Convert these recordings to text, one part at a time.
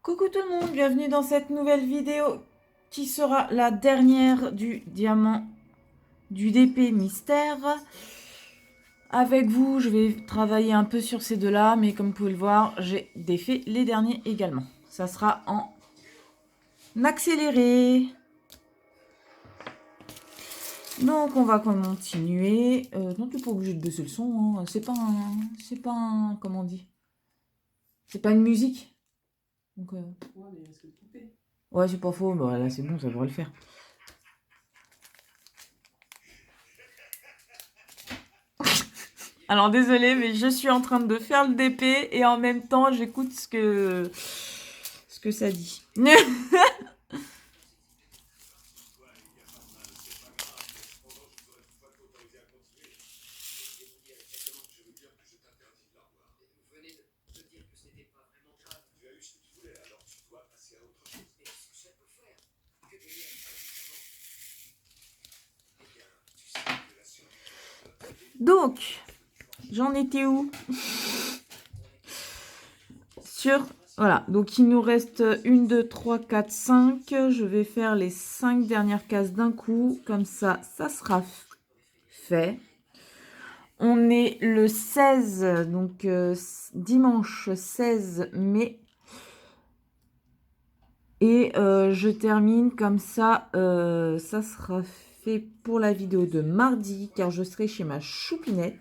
Coucou tout le monde, bienvenue dans cette nouvelle vidéo qui sera la dernière du diamant du DP mystère. Avec vous, je vais travailler un peu sur ces deux-là, mais comme vous pouvez le voir, j'ai défait les derniers également. Ça sera en accéléré. Donc on va continuer. Non, tu n'es pas obligé de baisser le son, hein. Comment on dit? C'est pas une musique. Donc, ouais, c'est pas faux, bah, là c'est bon, ça devrait le faire. Alors désolé, mais je suis en train de faire le DP et en même temps j'écoute ce que ça dit. Donc, j'en étais où? Voilà, donc il nous reste 1, 2, 3, 4, 5. Je vais faire les 5 dernières cases d'un coup. Comme ça sera fait. On est le 16, donc dimanche 16 mai. Et je termine comme ça. Ça sera fait pour la vidéo de mardi, car je serai chez ma choupinette.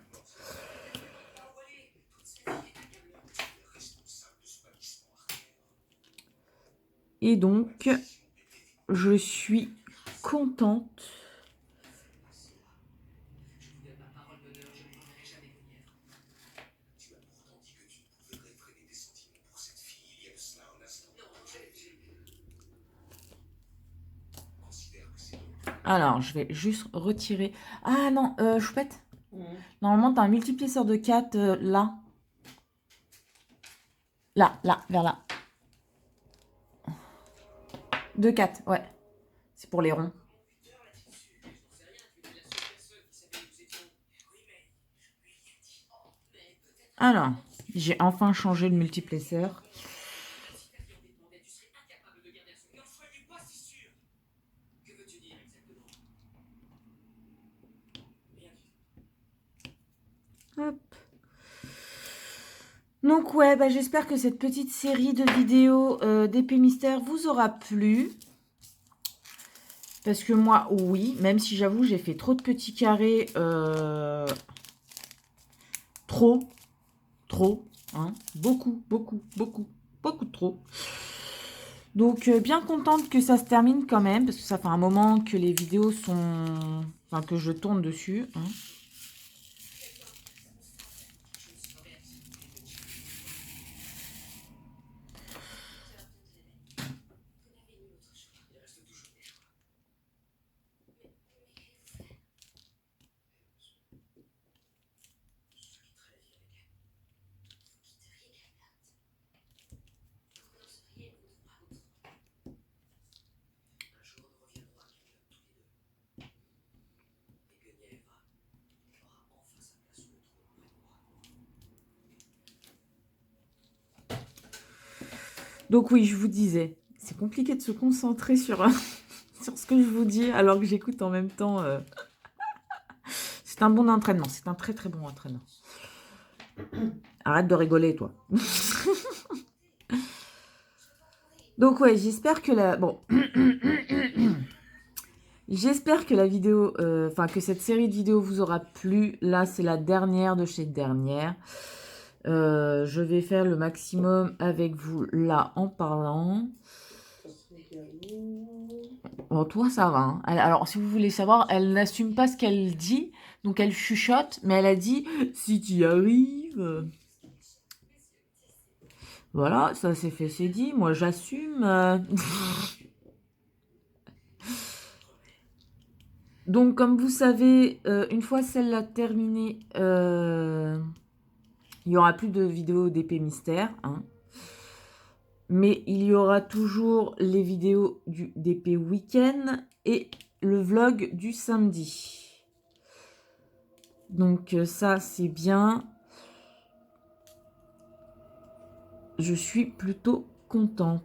Et donc, je suis contente. Alors, je vais juste retirer... Ah non, Choupette. Normalement, tu as un multiplicateur de 4 là. Là, vers là. De 4, ouais. C'est pour les ronds. Alors, j'ai enfin changé le multiplacer. Hop. Donc ouais, bah, j'espère que cette petite série de vidéos d'épée mystère vous aura plu. Parce que moi, oui, même si j'avoue, j'ai fait trop de petits carrés. Trop, hein, beaucoup de trop. Donc bien contente que ça se termine quand même, parce que ça fait un moment que les vidéos sont... Enfin, que je tourne dessus, hein. Donc oui, je vous disais, c'est compliqué de se concentrer sur, sur ce que je vous dis, alors que j'écoute en même temps. C'est un bon entraînement, c'est un très très bon entraînement. Arrête de rigoler, toi. Donc ouais, j'espère que la... Bon. J'espère que la vidéo... Enfin, que cette série de vidéos vous aura plu. Là, c'est la dernière de chez dernière. Je vais faire le maximum avec vous là en parlant. Bon, toi, ça va, hein. Alors, si vous voulez savoir, elle n'assume pas ce qu'elle dit. Donc, elle chuchote. Mais elle a dit, si tu y arrives... Voilà, ça c'est fait, c'est dit. Moi, j'assume. Donc, comme vous savez, une fois celle-là terminée, il n'y aura plus de vidéos d'épée mystère, hein. Mais il y aura toujours les vidéos d'épée week-end et le vlog du samedi. Donc, ça, c'est bien. Je suis plutôt contente.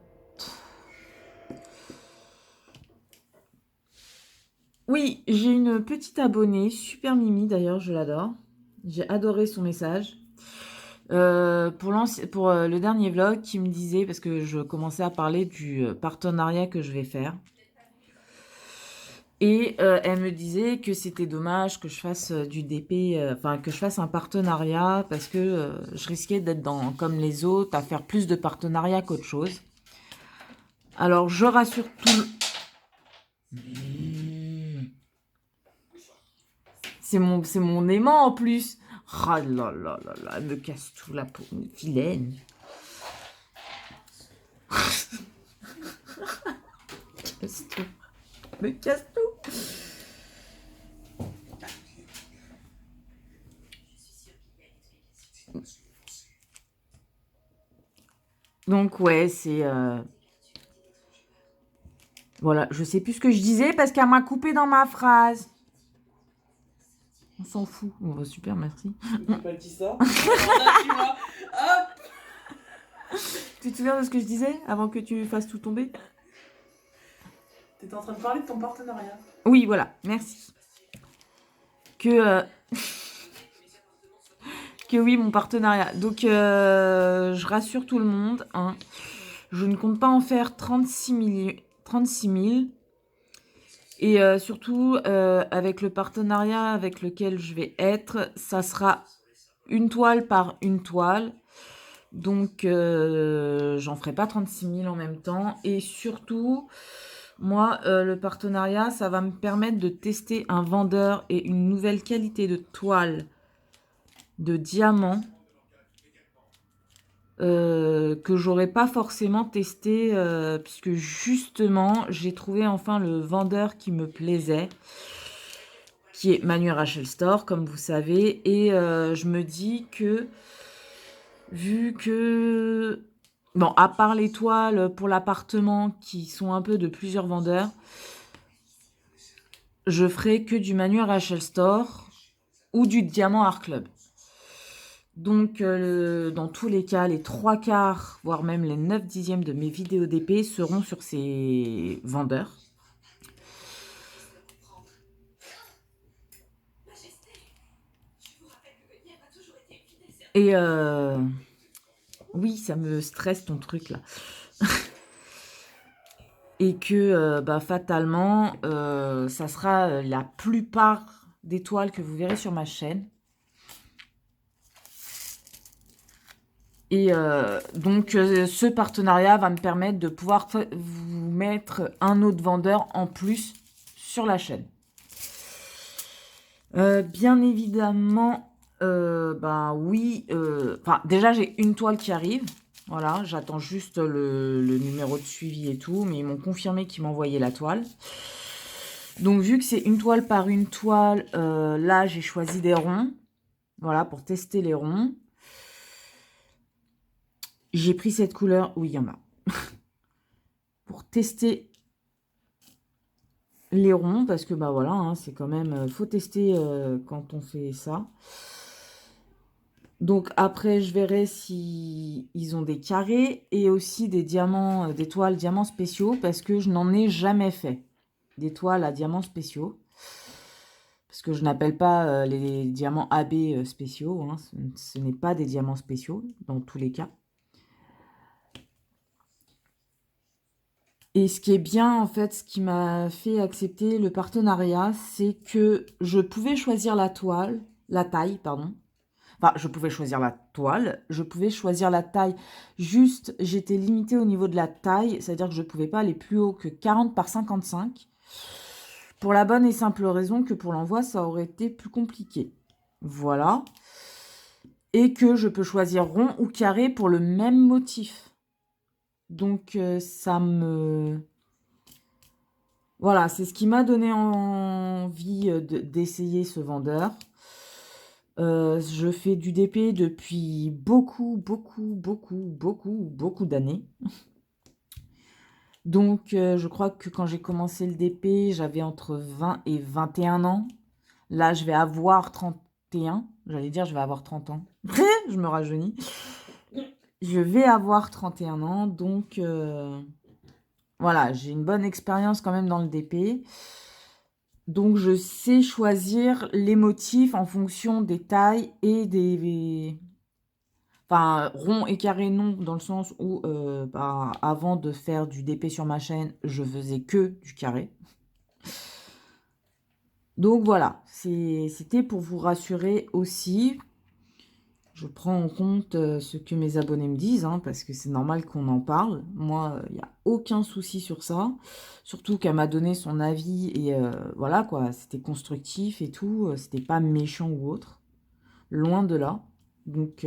Oui, j'ai une petite abonnée, super Mimi d'ailleurs, je l'adore. J'ai adoré son message. Pour le dernier vlog qui me disait, parce que je commençais à parler du partenariat que je vais faire. Et elle me disait que c'était dommage que je fasse du DP, enfin que je fasse un partenariat parce que je risquais d'être comme les autres, à faire plus de partenariats qu'autre chose. Alors je rassure tout le... C'est mon aimant en plus. Oh là là là là, elle me casse tout la peau, une vilaine. Casse tout. Me casse tout. Donc ouais, c'est... Voilà, je sais plus ce que je disais parce qu'elle m'a coupé dans ma phrase. On s'en fout. Oh, bah, super, merci. C'est pas qui ça. Tu vois. Hop. Tu te souviens de ce que je disais avant que tu fasses tout tomber? T'étais en train de parler de ton partenariat. Oui, voilà, merci. Que oui, mon partenariat. Donc, je rassure tout le monde. Hein. Je ne compte pas en faire 36 000. Et surtout, avec le partenariat avec lequel je vais être, ça sera une toile par une toile. Donc, j'en ferai pas 36 000 en même temps. Et surtout, moi, le partenariat, ça va me permettre de tester un vendeur et une nouvelle qualité de toile de diamant que j'aurais pas forcément testé puisque justement, j'ai trouvé enfin le vendeur qui me plaisait, qui est Manu Rachel Store, comme vous savez. Et je me dis que, vu que... Bon, à part les toiles pour l'appartement qui sont un peu de plusieurs vendeurs, je ferai que du Manu Rachel Store ou du Diamant Art Club. Donc, dans tous les cas, les 3/4, voire même les 9/10 de mes vidéos d'épée seront sur ces vendeurs. Et oui, ça me stresse ton truc là. Et que fatalement, ça sera la plupart des toiles que vous verrez sur ma chaîne. Et donc, ce partenariat va me permettre de pouvoir vous mettre un autre vendeur en plus sur la chaîne. Bien évidemment, oui. Déjà, j'ai une toile qui arrive. Voilà, j'attends juste le numéro de suivi et tout. Mais ils m'ont confirmé qu'ils m'envoyaient la toile. Donc, vu que c'est une toile par une toile, là, j'ai choisi des ronds. Voilà, pour tester les ronds. J'ai pris cette couleur. Oui, il y en a. Pour tester les ronds. Parce que, voilà, hein, c'est quand même... faut tester quand on fait ça. Donc après, je verrai si ils ont des carrés et aussi des diamants, des toiles diamants spéciaux parce que je n'en ai jamais fait. Des toiles à diamants spéciaux. Parce que je n'appelle pas les diamants AB spéciaux. Hein. Ce n'est pas des diamants spéciaux dans tous les cas. Et ce qui est bien, en fait, ce qui m'a fait accepter le partenariat, c'est que je pouvais choisir la taille, pardon. Enfin, je pouvais choisir la toile, je pouvais choisir la taille. Juste, j'étais limitée au niveau de la taille, c'est-à-dire que je ne pouvais pas aller plus haut que 40 par 55. Pour la bonne et simple raison que pour l'envoi, ça aurait été plus compliqué. Voilà. Et que je peux choisir rond ou carré pour le même motif. Donc, ça me... Voilà, c'est ce qui m'a donné envie d'essayer ce vendeur. Je fais du DP depuis beaucoup d'années. Donc, je crois que quand j'ai commencé le DP, j'avais entre 20 et 21 ans. Là, je vais avoir 31. J'allais dire, je vais avoir 30 ans. Je me rajeunis. je vais avoir 31 ans, donc voilà, j'ai une bonne expérience quand même dans le DP. Donc je sais choisir les motifs en fonction des tailles et des... Enfin, rond et carré non, dans le sens où bah, avant de faire du DP sur ma chaîne, je faisais que du carré. Donc voilà, c'était pour vous rassurer aussi. Je prends en compte ce que mes abonnés me disent, hein, parce que c'est normal qu'on en parle. Moi, il n'y a aucun souci sur ça. Surtout qu'elle m'a donné son avis et voilà quoi, c'était constructif et tout. C'était pas méchant ou autre. Loin de là. Donc,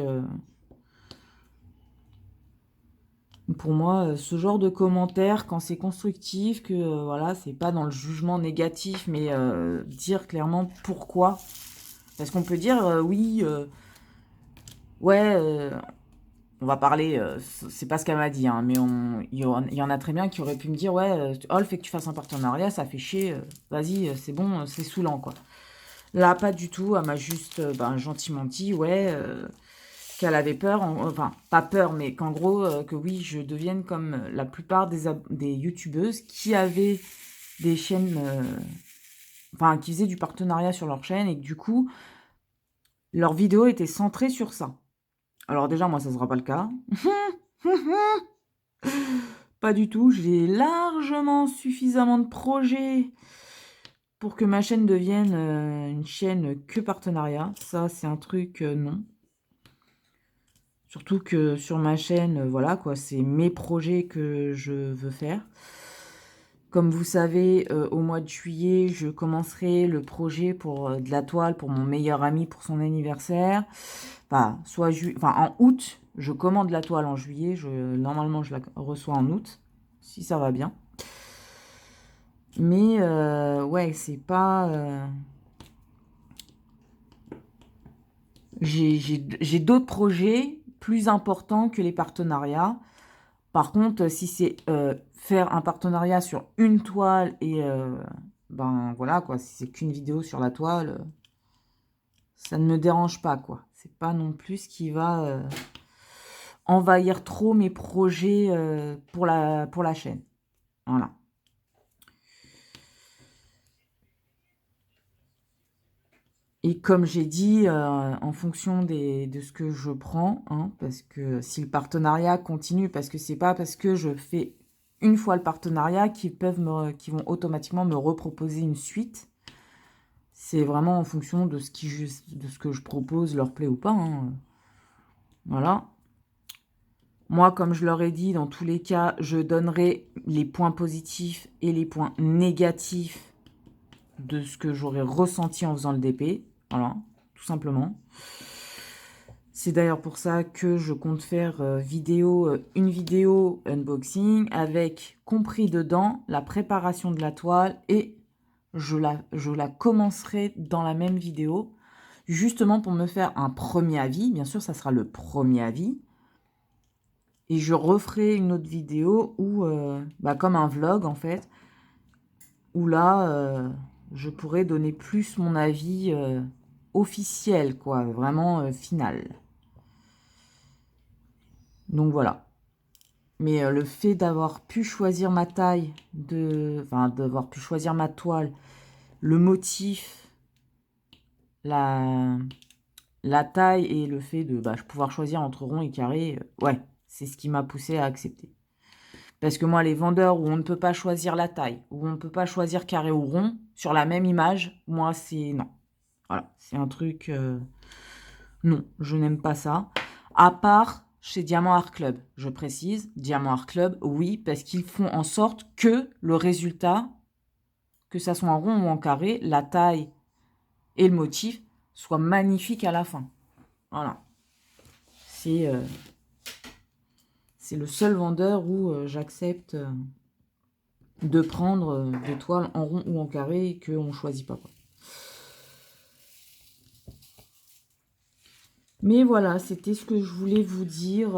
pour moi, ce genre de commentaire, quand c'est constructif, que voilà, c'est pas dans le jugement négatif, mais dire clairement pourquoi. Parce qu'on peut dire, oui, ouais, on va parler, c'est pas ce qu'elle m'a dit, hein, mais il y en a très bien qui auraient pu me dire, ouais, oh, le fait que tu fasses un partenariat, ça fait chier, vas-y, c'est bon, c'est saoulant, quoi. Là, pas du tout, elle m'a juste ben, gentiment dit, ouais, qu'elle avait peur, enfin, pas peur, mais qu'en gros, que oui, je devienne comme la plupart des youtubeuses qui avaient des chaînes, enfin, qui faisaient du partenariat sur leur chaîne, et que du coup, leurs vidéos étaient centrées sur ça. Alors déjà, moi, ça sera pas le cas. Pas du tout, j'ai largement suffisamment de projets pour que ma chaîne devienne une chaîne que partenariat. Ça, c'est un truc, non. Surtout que sur ma chaîne, voilà quoi, c'est mes projets que je veux faire. Comme vous savez, au mois de juillet, je commencerai le projet pour de la toile pour mon meilleur ami pour son anniversaire. Enfin, en août, je commande la toile en juillet. Normalement, je la reçois en août, si ça va bien. Mais ouais, c'est pas... J'ai d'autres projets plus importants que les partenariats. Par contre, si c'est faire un partenariat sur une toile et ben voilà quoi, si c'est qu'une vidéo sur la toile, ça ne me dérange pas quoi. C'est pas non plus ce qui va envahir trop mes projets pour la chaîne. Voilà. Et comme j'ai dit, en fonction de ce que je prends, hein, parce que si le partenariat continue, parce que c'est pas parce que je fais une fois le partenariat qu'ils vont automatiquement me reproposer une suite. C'est vraiment en fonction de ce que je propose, leur plaît ou pas, hein. Voilà. Moi, comme je leur ai dit, dans tous les cas, je donnerai les points positifs et les points négatifs de ce que j'aurais ressenti en faisant le DP. Voilà, tout simplement. C'est d'ailleurs pour ça que je compte faire une vidéo unboxing avec compris dedans la préparation de la toile et je la commencerai dans la même vidéo justement pour me faire un premier avis. Bien sûr, ça sera le premier avis. Et je referai une autre vidéo où, bah, comme un vlog en fait, où là, je pourrais donner plus mon avis officiel, quoi, vraiment final. Donc voilà. Mais le fait d'avoir pu choisir ma taille, enfin d'avoir pu choisir ma toile, le motif, la taille et le fait de pouvoir choisir entre rond et carré, ouais, c'est ce qui m'a poussé à accepter. Parce que moi, les vendeurs où on ne peut pas choisir la taille, où on ne peut pas choisir carré ou rond, sur la même image, moi, c'est non. Voilà, c'est un truc... non, je n'aime pas ça. À part chez Diamant Art Club, je précise. Diamant Art Club, oui, parce qu'ils font en sorte que le résultat, que ça soit en rond ou en carré, la taille et le motif, soit magnifique à la fin. Voilà. C'est le seul vendeur où j'accepte de prendre des toiles en rond ou en carré et qu'on ne choisit pas, quoi. Mais voilà, c'était ce que je voulais vous dire.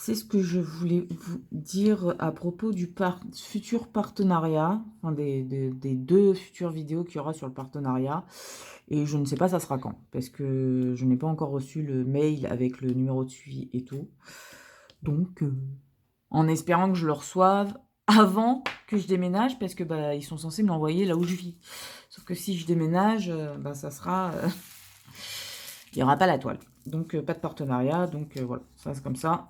c'est ce que je voulais vous dire à propos du futur partenariat, enfin des 2 futures vidéos qu'il y aura sur le partenariat. Et je ne sais pas ça sera quand, parce que je n'ai pas encore reçu le mail avec le numéro de suivi et tout. Donc, en espérant que je le reçoive avant que je déménage, parce que bah, ils sont censés me l'envoyer là où je vis. Sauf que si je déménage, bah, ça sera... il n'y aura pas la toile. Donc, pas de partenariat. Donc, voilà, ça c'est comme ça.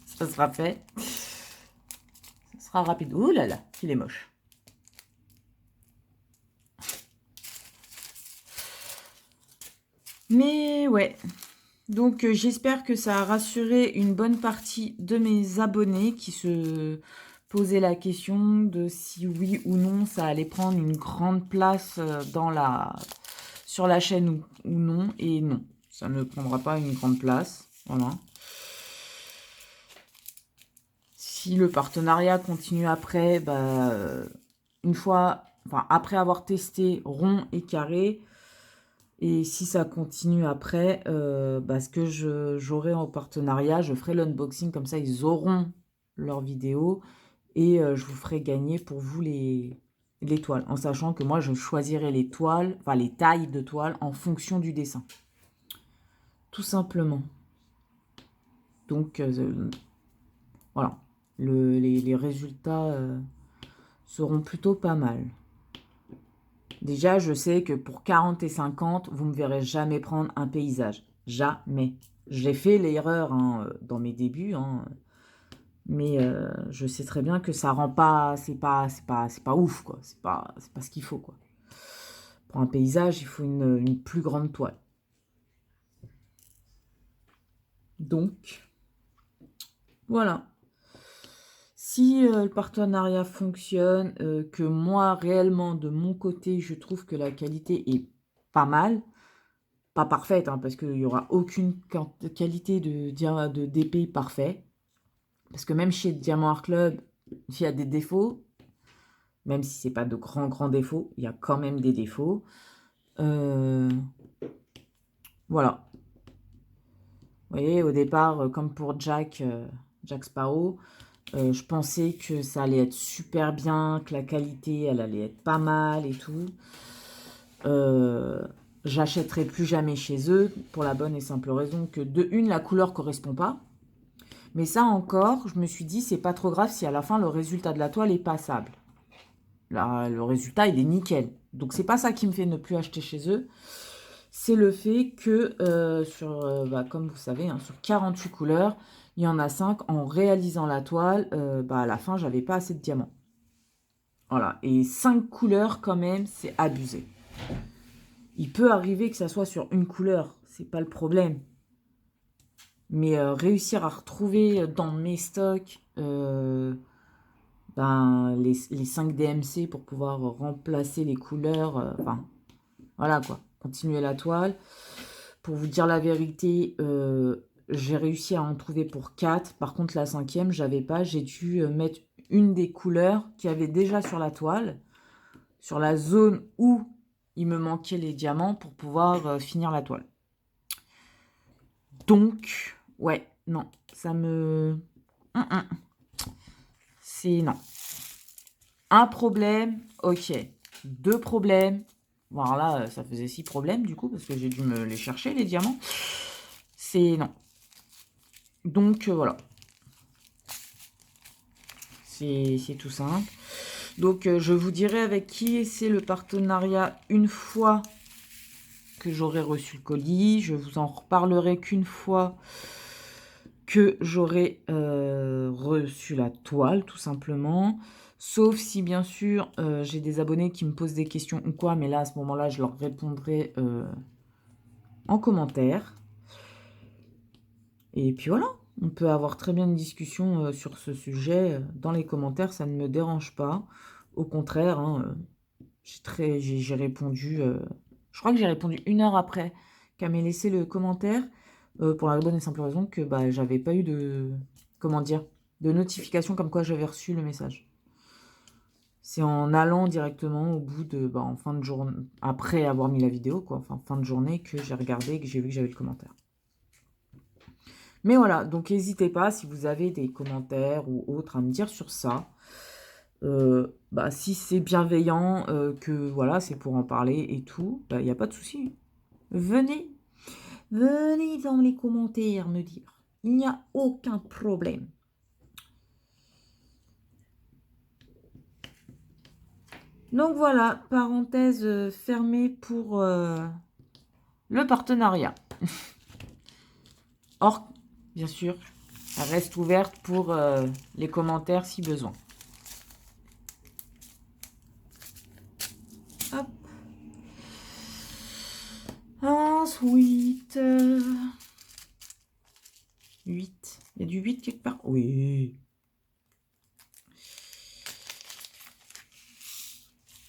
Ça sera fait. Ça sera rapide. Ouh là là, il est moche. Mais ouais. Donc, j'espère que ça a rassuré une bonne partie de mes abonnés qui se posaient la question de si oui ou non ça allait prendre une grande place sur la chaîne ou non. Et non, ça ne prendra pas une grande place. Voilà. Si le partenariat continue après, bah, après avoir testé rond et carré, et si ça continue après, bah, ce que j'aurai en partenariat, je ferai l'unboxing, comme ça ils auront leur vidéo, et je vous ferai gagner pour vous les toiles, en sachant que moi je choisirai les toiles, enfin les tailles de toiles en fonction du dessin. Tout simplement. Donc voilà, les résultats seront plutôt pas mal. Déjà, je sais que pour 40 et 50, vous ne me verrez jamais prendre un paysage. Jamais. J'ai fait l'erreur hein, dans mes débuts, hein, mais je sais très bien que ça rend pas, c'est pas ouf, quoi. C'est pas ce qu'il faut, quoi. Pour un paysage, il faut une plus grande toile. Donc, voilà. Si le partenariat fonctionne, que moi, réellement, de mon côté, je trouve que la qualité est pas mal, pas parfaite, hein, parce qu'il n'y aura aucune qualité de d'épée parfait. Parce que même chez Diamant Art Club, il y a des défauts, même si c'est pas de grands défauts, il y a quand même des défauts. Voilà. Vous voyez, au départ, comme pour Jack Sparrow, je pensais que ça allait être super bien, que la qualité, elle allait être pas mal et tout. J'achèterai plus jamais chez eux, pour la bonne et simple raison que, de une, la couleur correspond pas. Mais ça encore, je me suis dit, c'est pas trop grave si à la fin, le résultat de la toile est passable. Là, le résultat, il est nickel. Donc, c'est pas ça qui me fait ne plus acheter chez eux. C'est le fait que, comme vous savez, hein, sur 48 couleurs, il y en a 5. En réalisant la toile, à la fin, j'avais pas assez de diamants. Voilà. Et 5 couleurs, quand même, c'est abusé. Il peut arriver que ça soit sur une couleur. C'est pas le problème. Mais réussir à retrouver dans mes stocks les 5 DMC pour pouvoir remplacer les couleurs. Voilà quoi. Continuer la toile. Pour vous dire la vérité, j'ai réussi à en trouver pour 4. Par contre, la 5e, j'avais pas. J'ai dû mettre une des couleurs qu'il y avait déjà sur la toile, sur la zone où il me manquait les diamants pour pouvoir finir la toile. Donc, ouais, non, ça me... C'est non. Un problème, ok. 2 problèmes. Voilà, ça faisait 6 problèmes du coup, parce que j'ai dû me les chercher, les diamants. C'est non. Donc, voilà. C'est tout simple. Donc, je vous dirai avec qui c'est le partenariat une fois que j'aurai reçu le colis. Je vous en reparlerai qu'une fois que j'aurai reçu la toile, tout simplement. Sauf si, bien sûr, j'ai des abonnés qui me posent des questions ou quoi. Mais là, à ce moment-là, je leur répondrai en commentaire. Et puis voilà, on peut avoir très bien une discussion sur ce sujet dans les commentaires. Ça ne me dérange pas. Au contraire, hein, j'ai répondu... je crois que j'ai répondu 1 heure après qu'elle m'ait laissé le commentaire. Pour la bonne et simple raison que j'avais pas eu de... Comment dire, de notification comme quoi j'avais reçu le message. C'est en allant directement au bout de... en fin de journée... Après avoir mis la vidéo, quoi. Enfin, fin de journée, que j'ai regardé et que j'ai vu que j'avais le commentaire. Mais voilà, donc n'hésitez pas si vous avez des commentaires ou autres à me dire sur ça. Bah, si c'est bienveillant, que voilà, c'est pour en parler et tout, bah, il n'y a pas de souci. Venez, venez dans les commentaires me dire. Il n'y a aucun problème. Donc voilà, parenthèse fermée pour le partenariat. Or, bien sûr, elle reste ouverte pour les commentaires si besoin. Hop. Ensuite, 8. Il y a du 8 quelque part? Oui.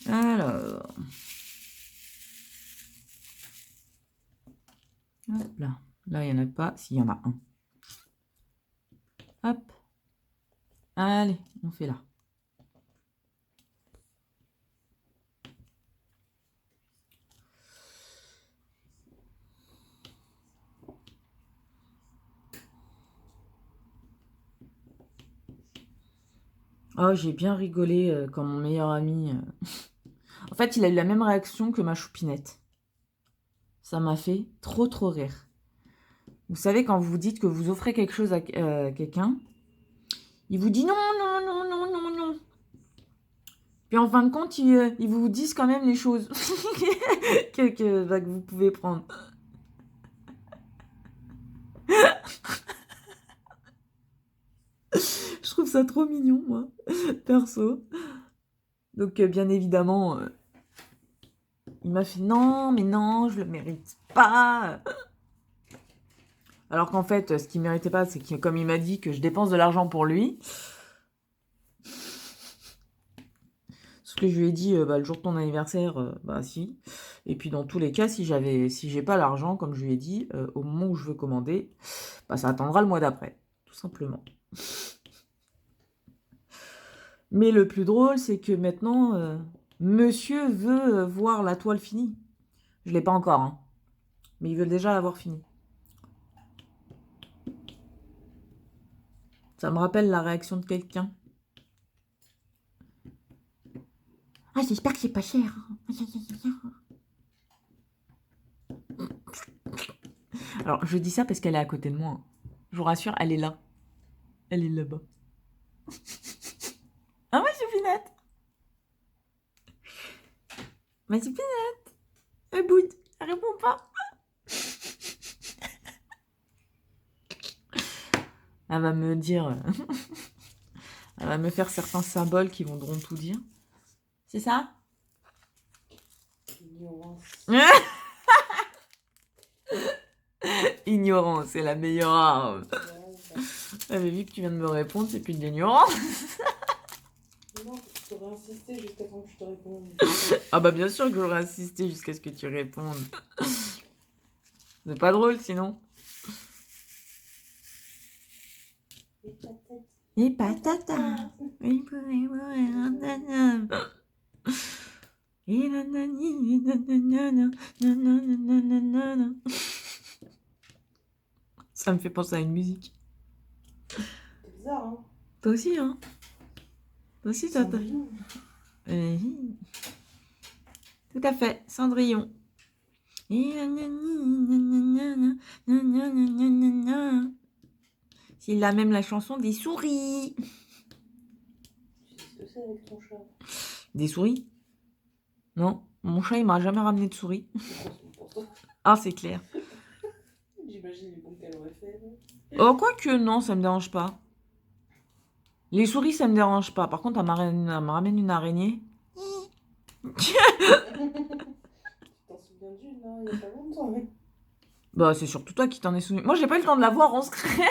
Alors. Hop là. Là, il n'y en a pas. S'il y en a un. Hop. Allez, on fait là. Oh, j'ai bien rigolé quand mon meilleur ami... En fait, il a eu la même réaction que ma choupinette. Ça m'a fait trop rire. Vous savez, quand vous dites que vous offrez quelque chose à quelqu'un, il vous dit non, non, non, non, non, non. Puis en fin de compte, ils vous disent quand même les choses que vous pouvez prendre. Je trouve ça trop mignon, moi, perso. Donc, bien évidemment, il m'a fait non, mais non, je le mérite pas. Alors qu'en fait, ce qu'il méritait pas, c'est que comme il m'a dit que je dépense de l'argent pour lui, ce que je lui ai dit, le jour de ton anniversaire, bah si. Et puis dans tous les cas, si j'ai pas l'argent, comme je lui ai dit, au moment où je veux commander, bah ça attendra le mois d'après, tout simplement. Mais le plus drôle, c'est que maintenant, monsieur veut voir la toile finie. Je l'ai pas encore, hein, mais il veut déjà l'avoir finie. Ça me rappelle la réaction de quelqu'un. Ah, j'espère que c'est pas cher. Alors, je dis ça parce qu'elle est à côté de moi. Je vous rassure, elle est là. Elle est là-bas. Ah, ma choupinette. Ma choupinette. Elle boude. Elle répond pas. Elle va me dire... Elle va me faire certains symboles qui voudront tout dire. C'est ça? Ignorance. Ignorance, c'est la meilleure arme. J'avais vu que tu viens de me répondre, c'est plus de l'ignorance. Non, t'aurais insisté jusqu'à temps que je te réponde. Ah bah bien sûr que j'aurais insisté jusqu'à ce que tu répondes. C'est pas drôle sinon. Et patata. Ça me fait penser à une musique. C'est bizarre, hein? Toi aussi, hein? Toi aussi, t'as... Cendrillon. Tout à fait, Cendrillon. Il a même la chanson des souris. Tu sais ce que c'est avec ton chat? Des souris? Non, mon chat, il m'a jamais ramené de souris. C'est trop pour toi. Ah, c'est clair. J'imagine les bons qu'elle aurait fait. Oh, quoique, non, ça me dérange pas. Les souris, ça me dérange pas. Par contre, elle me ramène une araignée. Tu t'en souviens d'une, là, il y a pas longtemps, mais... Bah, c'est surtout toi qui t'en es souvenu. Moi, j'ai pas eu le temps de la voir en secret.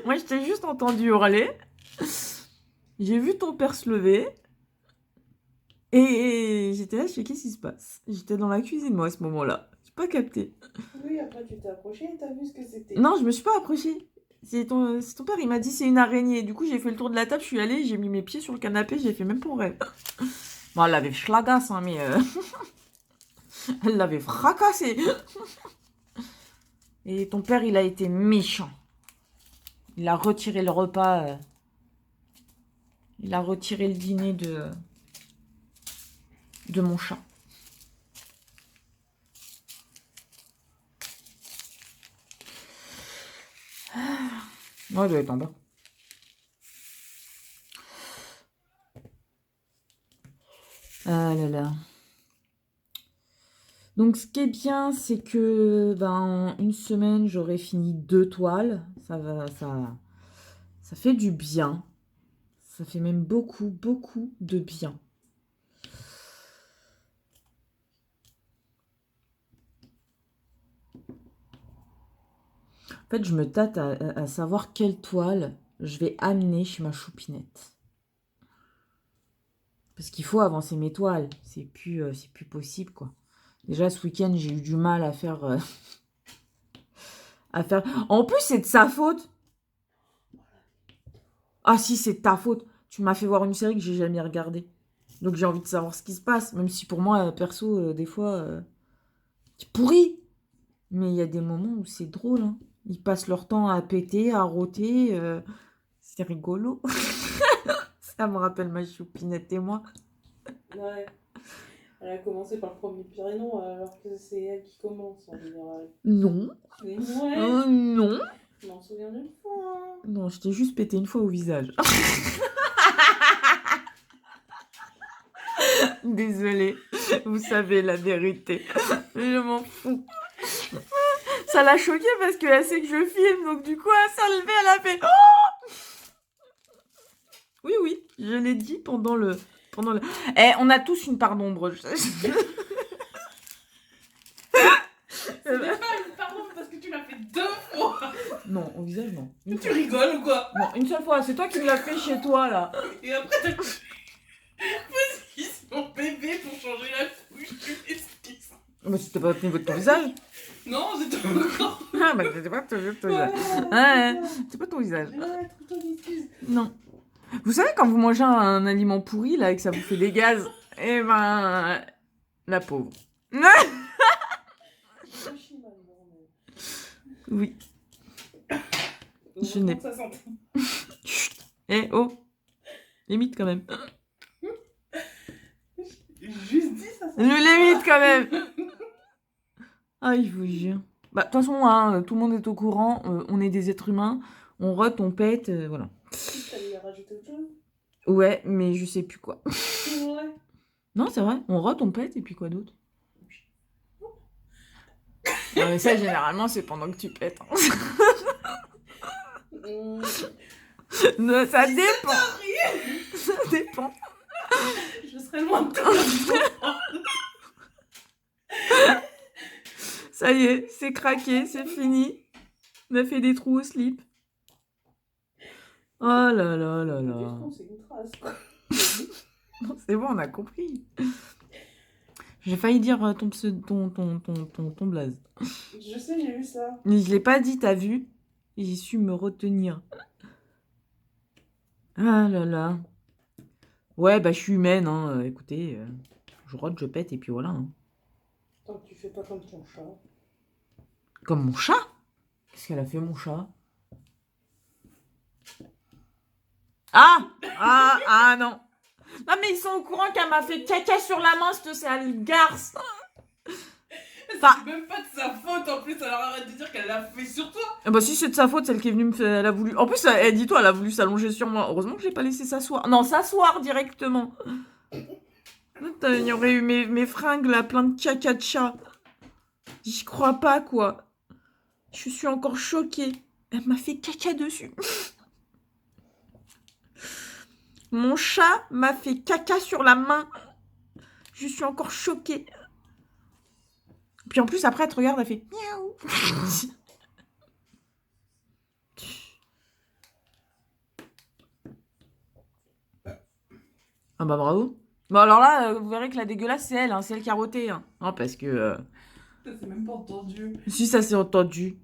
Moi, je t'ai juste entendu hurler. J'ai vu ton père se lever. Et j'étais là, je fais qu'est-ce qui se passe? J'étais dans la cuisine, moi, à ce moment-là. J'ai pas capté. Oui, après, tu t'es approché et t'as vu ce que c'était. Non, je me suis pas approchée. C'est ton père, il m'a dit c'est une araignée. Du coup, j'ai fait le tour de la table, je suis allée, j'ai mis mes pieds sur le canapé, j'ai fait même pour rêve. Bon, elle l'avait schlagasse, hein, mais... elle l'avait fracassé. Et ton père, il a été méchant. Il a retiré le repas. Il a retiré le dîner de mon chat. Ouais, elle doit être en bas. Ah là là. Donc, ce qui est bien, c'est que en une semaine, j'aurai fini 2 toiles. Ça fait du bien. Ça fait même beaucoup, beaucoup de bien. En fait, je me tâte à savoir quelle toile je vais amener chez ma choupinette. Parce qu'il faut avancer mes toiles. C'est plus possible, quoi. Déjà, ce week-end, j'ai eu du mal à faire... En plus, c'est de sa faute. Ah si, c'est de ta faute. Tu m'as fait voir une série que j'ai jamais regardée. Donc j'ai envie de savoir ce qui se passe. Même si pour moi, perso, des fois, c'est pourri. Mais il y a des moments où c'est drôle. Hein. Ils passent leur temps à péter, à rôter. C'est rigolo. Ça me rappelle ma choupinette et moi. Ouais. Elle a commencé par le premier prénom alors que c'est elle qui commence en général. Non. Ouais. Non. Je m'en souviens d'une fois. Non, je t'ai juste pété une fois au visage. Désolée. Vous savez la vérité. Je m'en fous. Ça l'a choquée parce qu'elle sait que je filme. Donc du coup, elle s'est levée, elle a fait... Oh oui, oui. Je l'ai dit pendant le... Eh, on a tous une part d'ombre. Ce n'est pas une pardon parce que tu l'as fait 2 fois. Non, au visage, non. Tu rigoles ou quoi? Non, une seule fois. C'est toi qui me l'as fait chez toi, là. Et après, t'as... Vas-y, c'est mon bébé pour changer la couche. Tu m'excuses. Mais c'était pas au niveau de ton visage. Non, c'est ton corps. Ah, bah c'était pas ton visage. Ouais, c'était pas ton visage. Ouais, trop d'excuses. Non. Vous savez, quand vous mangez un aliment pourri, là, et que ça vous fait des gaz, eh ben... La pauvre. Oui. Je n'ai pas. Chut. Eh, oh. Limite, quand même. Juste dit ça. Le limite, quand même. Ah, il vous jure. Bah, de toute façon, hein, tout le monde est au courant. On est des êtres humains. On rote, on pète, voilà. T'allais rajouter autre chose? Ouais, mais je sais plus quoi. C'est vrai. Non, c'est vrai. On rote, on pète, et puis quoi d'autre? Non, mais ça, généralement, c'est pendant que tu pètes. Hein. Non, ça dépend. Ça dépend. Je serais loin de toi. Ça y est, c'est craqué, c'est fini. On a fait des trous au slip. Oh là là là là. C'est une trace, quoi. C'est bon, on a compris. J'ai failli dire ton blaze. Je sais, j'ai vu ça. Mais je l'ai pas dit, t'as vu? J'ai su me retenir. Ah là là. Ouais, bah je suis humaine, hein. Écoutez, je rote, je pète, et puis voilà. Hein. Tant que tu fais pas comme ton chat. Comme mon chat? Qu'est-ce qu'elle a fait, mon chat? Ah non. Non, mais ils sont au courant qu'elle m'a fait caca sur la main, cette sale garce. C'est même pas de sa faute en plus, alors arrête de dire qu'elle l'a fait sur toi. Ah bah si c'est de sa faute, celle qui est venue me faire, elle a voulu... En plus, elle dit toi, elle a voulu s'allonger sur moi. Heureusement que j'ai pas laissé s'asseoir. Non, s'asseoir directement. Il y aurait eu mes fringues là, plein de caca de chat. J'y crois pas, quoi. Je suis encore choquée. Elle m'a fait caca dessus. Mon chat m'a fait caca sur la main. Je suis encore choquée. Puis en plus, après, elle te regarde, elle fait miaou. Ah bah bravo. Bon alors là, vous verrez que la dégueulasse, c'est elle, hein, c'est elle qui a roté. Hein. Non, parce que... Ça s'est même pas entendu. Si, ça s'est entendu.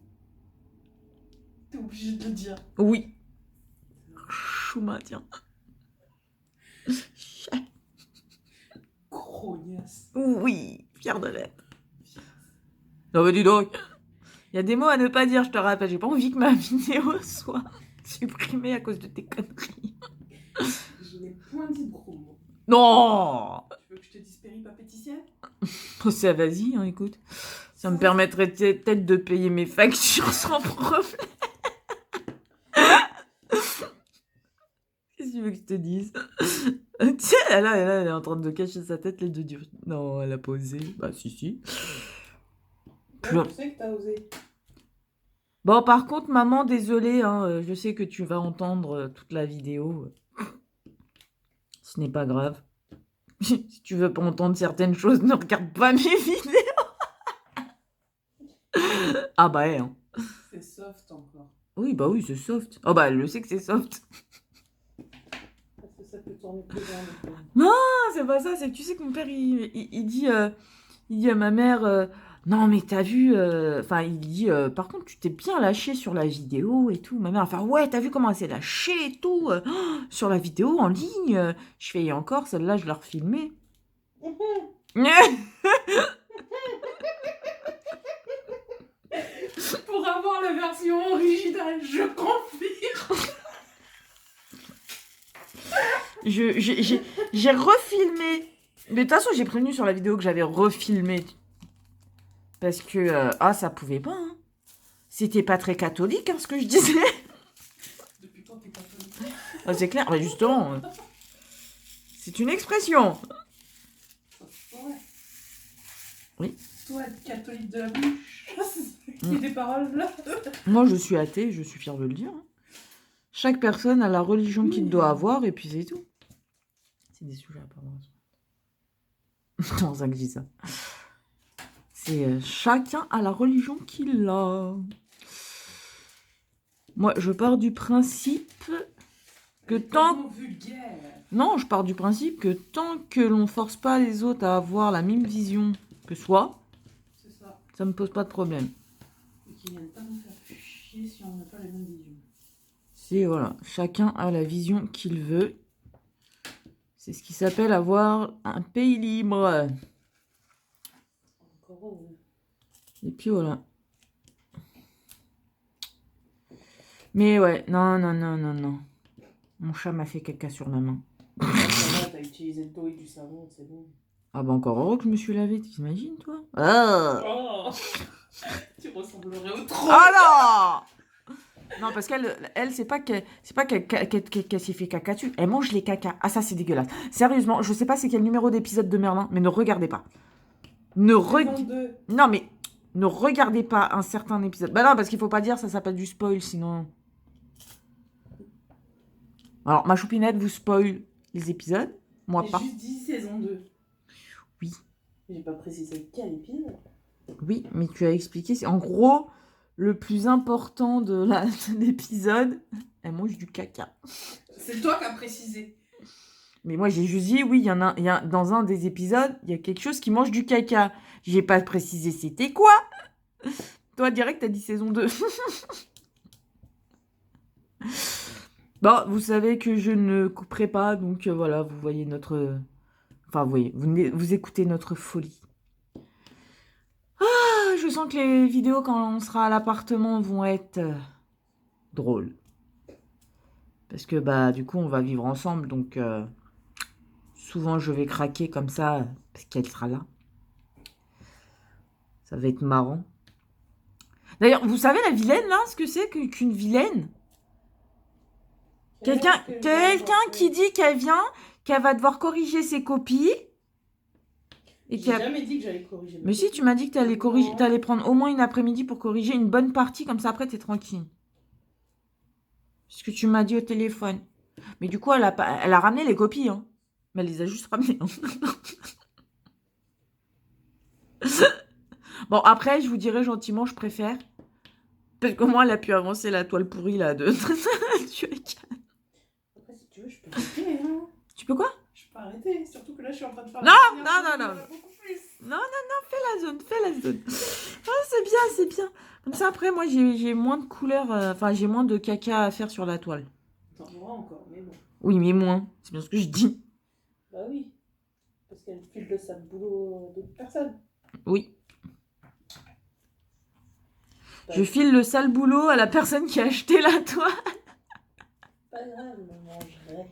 T'es obligé de le dire. Oui. Chouma, tiens. Grognasse. Oui, fière de l'être. Non mais dis donc. Il y a des mots à ne pas dire, je te rappelle. J'ai pas envie que ma vidéo soit supprimée à cause de tes conneries. Je n'ai point dit de gros mots. Non! Tu veux que je te dise péripapéticienne? Oh, ça, vas-y, hein, écoute. Ça me permettrait peut-être de payer mes factures sans problème. Qu'est-ce que tu veux que je te dise? Tiens, elle est en train de cacher sa tête, les deux durs. Non, elle a pas osé. Bah, si. Ouais, je sais que t'as osé. Bon, par contre, maman, désolée, hein, je sais que tu vas entendre toute la vidéo. Ce n'est pas grave. Si tu veux pas entendre certaines choses, ne regarde pas mes vidéos. Ah bah, hein. C'est soft encore. Oui, bah oui, c'est soft. Oh bah, elle le sait que c'est soft. Parce que ça peut tourner plus loin. Non, c'est pas ça, c'est que tu sais que mon père, il dit à ma mère, non mais t'as vu, enfin il dit, par contre tu t'es bien lâché sur la vidéo et tout. Ma mère va faire, ouais, t'as vu comment elle s'est lâchée et tout, sur la vidéo en ligne. Je fais, et encore, celle-là, je l'ai refilmée. Pour avoir la version originale, je confirme. J'ai refilmé. Mais de toute façon, j'ai prévenu sur la vidéo que j'avais refilmé. Parce que, ça pouvait pas, hein. C'était pas très catholique, hein, ce que je disais. Depuis quand t'es catholique? Ah, c'est clair, bah justement. C'est une expression. Ouais. Oui. Toi, être catholique de la bouche. Qui des paroles là? Moi, je suis athée, je suis fière de le dire. Chaque personne a la religion qu'il doit avoir, et puis c'est tout. C'est des sujets à part. Non, ça que je dis ça. C'est chacun a la religion qu'il a. Moi, je pars du principe que tant... vulgaire. Non, je pars du principe que tant que l'on force pas les autres à avoir la même vision que soi, ça me pose pas de problème. Et qui viennent pas nous faire chier si on n'a pas la même vision. C'est voilà, chacun a la vision qu'il veut. C'est ce qui s'appelle avoir un pays libre. Encore heureux. Et puis voilà. Mais ouais, non. Mon chat m'a fait caca sur la main. Ça va, t'as utilisé le dos et du savon, c'est bon. Ah bah encore heureux que je me suis lavé, t'imagines toi? Ah Oh. Tu ressemblerais au troll. Ah non! Non, parce qu'elle c'est pas qu'elle s'est fait caca dessus. Elle mange les cacas. Ah ça c'est dégueulasse. Sérieusement, je sais pas c'est quel numéro d'épisode de Merlin, mais ne regardez pas. Non mais ne regardez pas un certain épisode. Bah non, parce qu'il faut pas dire ça s'appelle du spoil sinon. Alors ma choupinette vous spoil les épisodes, moi J'ai pas. juste dit saison 2. Oui. J'ai pas précisé quel épisode. Oui, mais tu as expliqué. C'est en gros le plus important de l'épisode. Elle mange du caca. C'est toi qui as précisé. Mais moi j'ai juste dit oui, il y a dans un des épisodes, il y a quelque chose qui mange du caca. J'ai pas précisé c'était quoi. Toi direct t'as dit saison 2. Bon, vous savez que je ne couperai pas, donc voilà, vous voyez notre... Enfin, vous voyez, vous écoutez notre folie. Ah, je sens que les vidéos quand on sera à l'appartement vont être drôles. Parce que, bah, du coup, on va vivre ensemble, donc souvent je vais craquer comme ça, parce qu'elle sera là. Ça va être marrant. D'ailleurs, vous savez la vilaine, là, ce que c'est qu'une vilaine? Quelqu'un qui dit qu'elle vient, qu'elle va devoir corriger ses copies. J'ai jamais dit que j'allais corriger. Mais si, tu m'as dit que t'allais corriger, t'allais prendre au moins une après-midi pour corriger une bonne partie, comme ça après t'es tranquille. C'est ce que tu m'as dit au téléphone. Mais du coup, elle a ramené les copies, hein. Mais elle les a juste ramenées. Hein. Bon, après, je vous dirai gentiment, je préfère. Parce que moi, elle a pu avancer la toile pourrie, là, de... Après, si tu veux, je peux arrêter, hein. Tu peux quoi? Je peux arrêter, surtout que là, je suis en train de faire... Non. Non, fais la zone. Ah, c'est bien. Comme ça, après, moi, j'ai moins de couleurs, enfin, j'ai moins de caca à faire sur la toile. T'en auras encore, mais bon. Oui, mais moins. C'est bien ce que je dis. Bah oui. Parce qu'elle file le sale boulot d'autres personnes. Oui. Je file le sale boulot à la personne qui a acheté la toile. Pas grave, je me mangerai.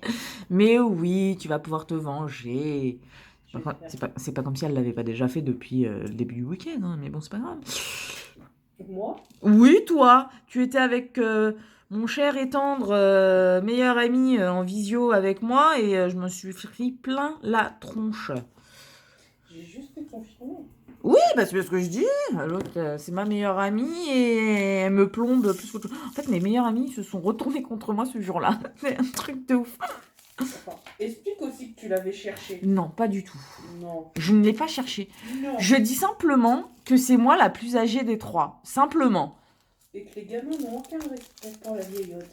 Mais oui, tu vas pouvoir te venger. Je vais Enfin, faire. c'est pas comme si elle l'avait pas déjà fait depuis le début du week-end, hein, mais bon, c'est pas grave. Moi? Oui, toi, tu étais avec mon cher et tendre meilleur ami en visio avec moi et je me suis pris plein la tronche. J'ai juste fait confirmer. Oui, bah c'est ce que je dis. L'autre, c'est ma meilleure amie et elle me plombe plus qu'autre chose. En fait, mes meilleurs amis se sont retournés contre moi ce jour-là. C'est un truc de ouf. Enfin, explique aussi que tu l'avais cherché. Non, pas du tout. Non. Je ne l'ai pas cherché. Non. Je dis simplement que c'est moi la plus âgée des trois. Simplement. Et que les gamins n'ont aucun respect pour la vieillotte.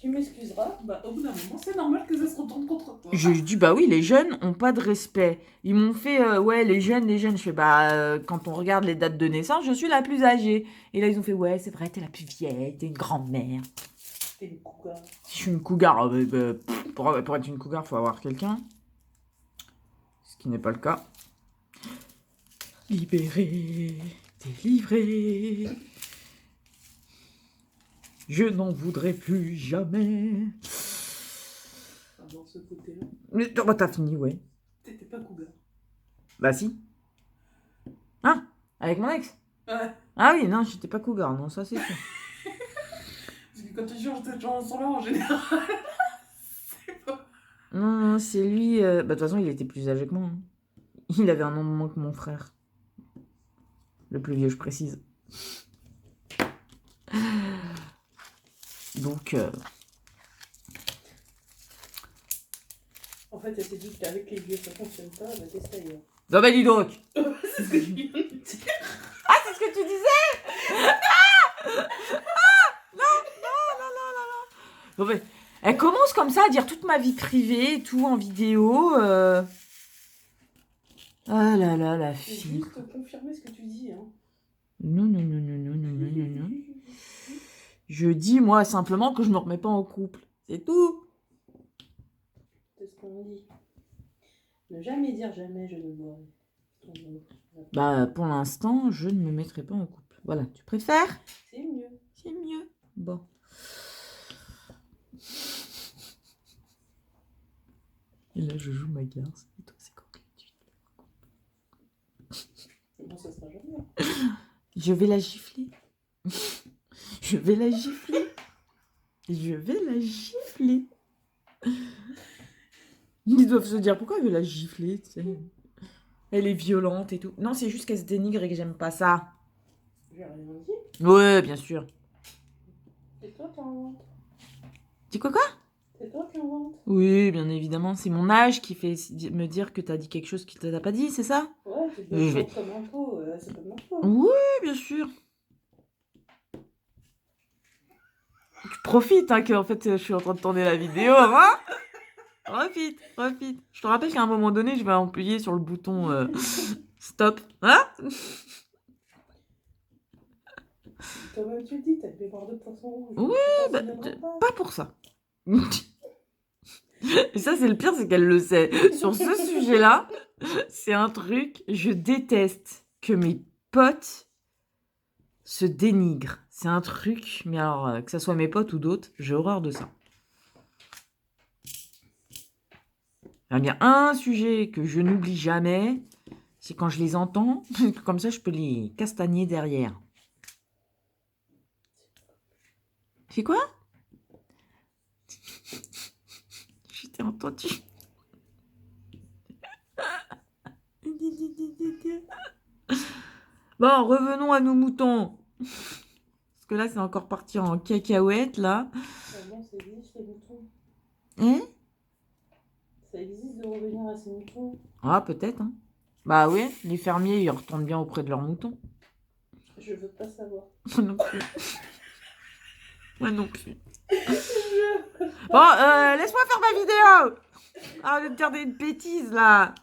Tu m'excuseras, bah au bout d'un moment, c'est normal que ça se retourne contre toi. Je dis, bah oui, les jeunes ont pas de respect. Ils m'ont fait, ouais, les jeunes, les jeunes. Je fais, bah, quand on regarde les dates de naissance, je suis la plus âgée. Et là, ils ont fait, ouais, c'est vrai, t'es la plus vieille, t'es une grand-mère. T'es une cougar. Si je suis une cougar, pour être une cougar, faut avoir quelqu'un. Ce qui n'est pas le cas. Libéré, délivré. Je n'en voudrais plus jamais. Enfin, dans ce côté-là, Mais oh, bah, t'as fini, ouais. t'étais pas cougar. Bah si. Hein? Avec mon ex? Ouais. Ah oui, non, j'étais pas cougar, non, ça c'est sûr. Parce que quand tu changes cette chanson-là, en général, c'est pas. Non, non, c'est lui. Bah, de toute façon, il était plus âgé que moi, hein. Il avait un an de moins que mon frère. Le plus vieux, je précise. Donc, En fait, elle s'est dit qu'avec les vieux, ça fonctionne pas, elle va tester ailleurs. non, bah dis donc! C'est ce que je viens de dire. Ah, c'est ce que tu disais! Non, mais elle commence comme ça à dire toute ma vie privée et tout en vidéo. Ah là là, la J'ai fille. juste confirmer ce que tu dis, hein. Non, non, non, non, non, non, non, non, non. Je dis, moi, simplement que je me remets pas en couple. C'est tout. C'est ce qu'on dit. Ne jamais dire jamais je ne boirai. Bah, pour l'instant, je ne me mettrai pas en couple. Voilà, tu préfères? C'est mieux. C'est mieux. Bon. Et là, je joue ma garce. Et toi, c'est quand que tu... Bon, ça sera jamais. Je vais la gifler. Je vais la gifler. Je vais la gifler. Ils doivent se dire pourquoi elle veut la gifler, tu sais. Elle est violente et tout. Non, c'est juste qu'elle se dénigre et que j'aime pas ça. J'ai rien dit. Ouais, bien sûr. C'est toi qui inventes. Dis quoi? C'est toi qui inventes. Oui, bien évidemment. C'est mon âge qui fait me dire que t'as dit quelque chose qui t'a pas dit, c'est ça? Ouais, tu te Je vais- donnes comme info, c'est pas de ma faute. Oui, bien sûr. Tu profites, hein, que en fait, je suis en train de tourner la vidéo, hein? Profite, profite. Je te rappelle qu'à un moment donné, je vais appuyer sur le bouton stop. Hein? Toi-même, tu le dis, t'as une mémoire de poisson rouge. Oui, Tu t'en bah, souviendras pas. pas pour ça. Et ça, c'est le pire, c'est qu'elle le sait. Sur ce sujet-là, c'est un truc, je déteste que mes potes se dénigrent. C'est un truc, mais alors, que ça soit mes potes ou d'autres, j'ai horreur de ça. Il y a bien un sujet que je n'oublie jamais, c'est quand je les entends, comme ça je peux les castagner derrière. C'est quoi? Je t'ai entendu. Bon, revenons à nos moutons. Parce que là, c'est encore parti en cacahuète, là. Vraiment, ça existe, les moutons. Hein? Ça existe de revenir à ces moutons. Ah, peut-être, hein. Bah oui, les fermiers, ils retournent bien auprès de leurs moutons. Je veux pas savoir. Moi non plus. Moi non plus. Bon, laisse-moi faire ma vidéo. Arrête de dire des bêtises, là.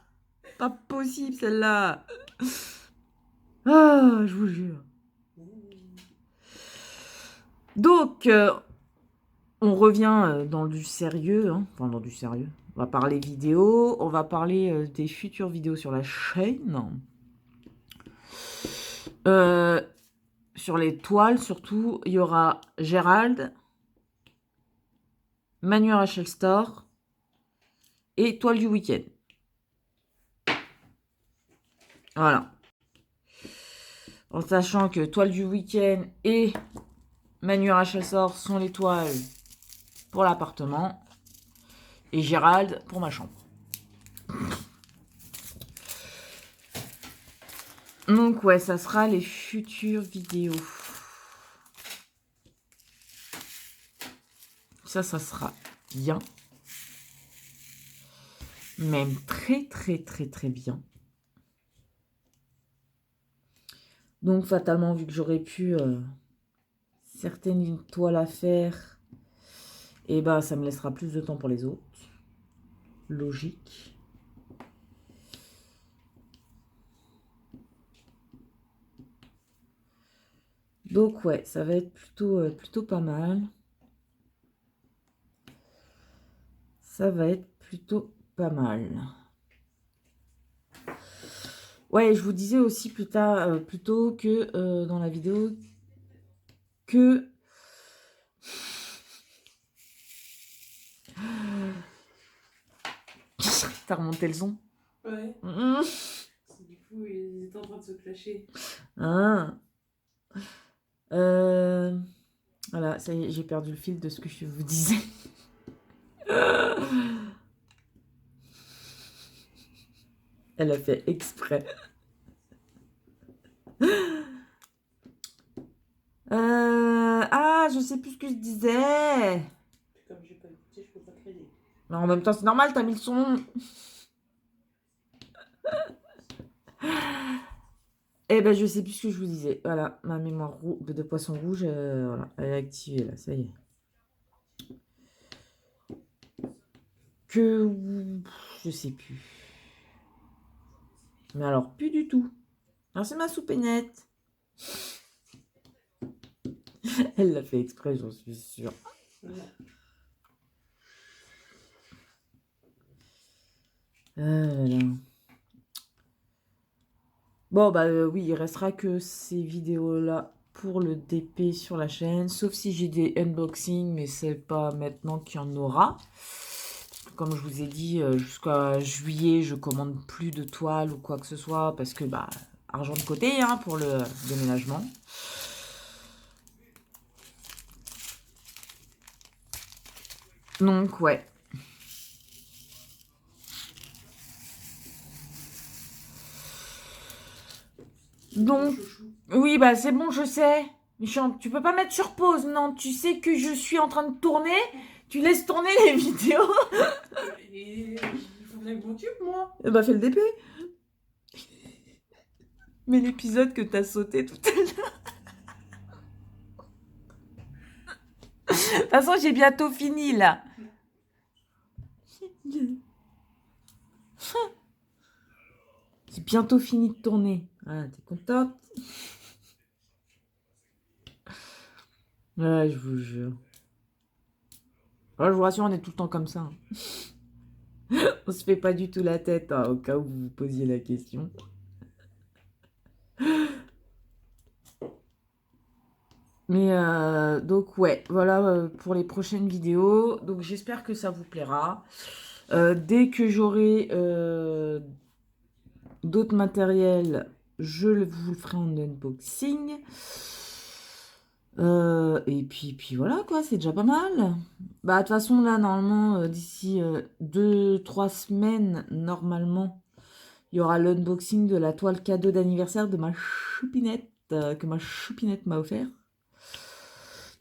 Pas possible, celle-là. Ah, je vous jure. Donc, on revient dans du sérieux, hein. Enfin, dans du sérieux. On va parler vidéo, on va parler des futures vidéos sur la chaîne. sur les toiles, surtout, il y aura Gérald, Manu Rachel Store et toile du week-end. Voilà. En sachant que toile du week-end et Manu Rachel Store sont les toiles pour l'appartement et Gérald pour ma chambre. Donc ouais, ça sera les futures vidéos. Ça sera bien. Même très bien. Donc fatalement, vu que j'aurais pu certaines toiles à faire, et bah ça me laissera plus de temps pour les autres. Logique. Donc ouais, ça va être plutôt pas mal. Ça va être plutôt pas mal. Ouais, je vous disais aussi plus tôt que dans la vidéo que t'as remonté le son. Ouais. Mmh. Du coup, ils étaient en train de se clasher. Ah. Voilà, ça y est, j'ai perdu le fil de ce que je vous disais. Elle a fait exprès. Je sais plus ce que je disais. Comme j'ai pas écouté, je peux pas crédit. Mais en même temps, c'est normal, t'as mis le son. Eh ben, je sais plus ce que je vous disais. Voilà, ma mémoire de poisson rouge, voilà, elle est activée là, ça y est. Je sais plus. Mais alors, plus du tout. Alors, c'est ma soupénette. Elle l'a fait exprès, j'en suis sûre. Là. Bon, bah oui, il restera que ces vidéos-là pour le DP sur la chaîne. Sauf si j'ai des unboxings, mais c'est pas maintenant qu'il y en aura. Comme je vous ai dit, jusqu'à juillet, je commande plus de toiles ou quoi que ce soit. Parce que, bah, argent de côté hein, pour le déménagement. Donc, ouais. Donc, oui, bah c'est bon, je sais. Tu peux pas mettre sur pause, non. Tu sais que je suis en train de tourner. Tu laisses tourner les vidéos. Et il faut bien que je m'occupe, moi. Bah, fais le DP. Mais l'épisode que t'as sauté tout à l'heure. De toute façon, j'ai bientôt fini, là. J'ai bientôt fini de tourner. Voilà, t'es contente? Ouais, je vous jure. Alors, je vous rassure, on est tout le temps comme ça. On se fait pas du tout la tête, hein, au cas où vous vous posiez la question. Mais donc ouais, voilà pour les prochaines vidéos. Donc j'espère que ça vous plaira. Dès que j'aurai d'autres matériels, je vous le ferai en unboxing. Et puis voilà quoi, c'est déjà pas mal. Bah de toute façon là normalement d'ici 2-3 semaines normalement il y aura l'unboxing de la toile cadeau d'anniversaire de ma choupinette que ma choupinette m'a offert.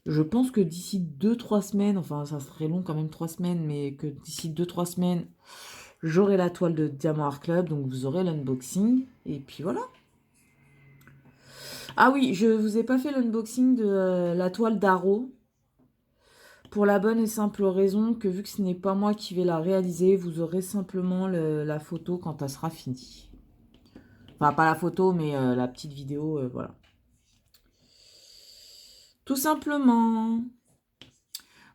Je pense que d'ici 2-3 semaines, enfin ça serait long quand même 3 semaines, mais que d'ici 2-3 semaines, j'aurai la toile de Diamant Art Club, donc vous aurez l'unboxing, et puis voilà. Ah oui, je vous ai pas fait l'unboxing de la toile d'Aro, pour la bonne et simple raison que vu que ce n'est pas moi qui vais la réaliser, vous aurez simplement la photo quand elle sera finie. Enfin, pas la photo, mais la petite vidéo, voilà. Tout simplement.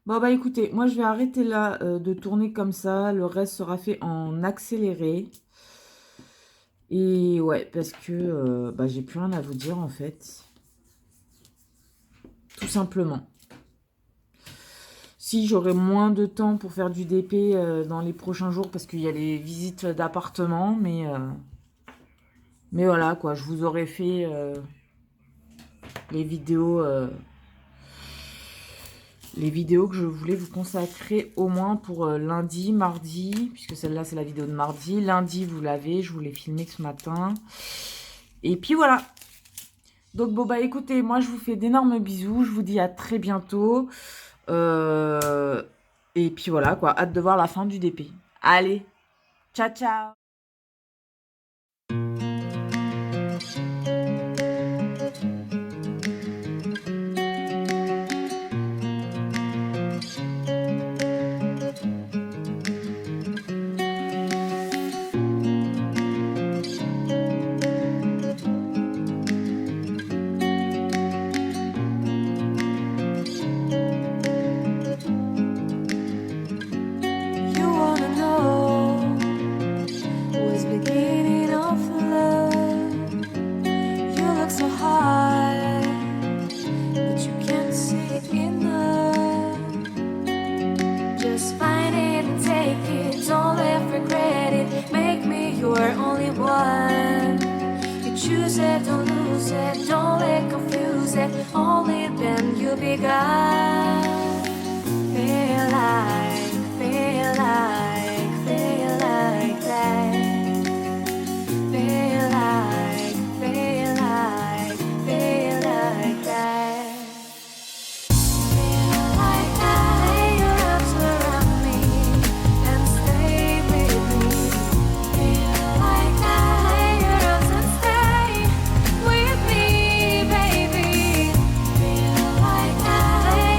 Bon bah écoutez, moi je vais arrêter là de tourner comme ça. Le reste sera fait en accéléré. Et ouais, parce que bah, j'ai plus rien à vous dire en fait. tout simplement. Si j'aurai moins de temps pour faire du DP dans les prochains jours, parce qu'il y a les visites d'appartement, mais voilà, quoi, je vous aurais fait les vidéos que je voulais vous consacrer au moins pour lundi, mardi, puisque celle-là, c'est la vidéo de mardi. Lundi, vous l'avez, je vous l'ai filmé ce matin. Et puis voilà. Donc, bon, bah écoutez, moi, je vous fais d'énormes bisous. Je vous dis à très bientôt. Et puis voilà, quoi. Hâte de voir la fin du DP. Allez, ciao, ciao. You wanna know what's beginning of love? You look so high, but you can't see enough. Just find it and take it, don't ever regret it. Make me your only one. You choose it, don't lose it, don't let confuse it. Only then you'll be God. Feel like, feel like, feel like that. Feel like, feel like, feel like that. Feel like that. Lay your arms around me and stay with me. Feel like that. Lay your arms and stay with me, baby. Feel like that. Lay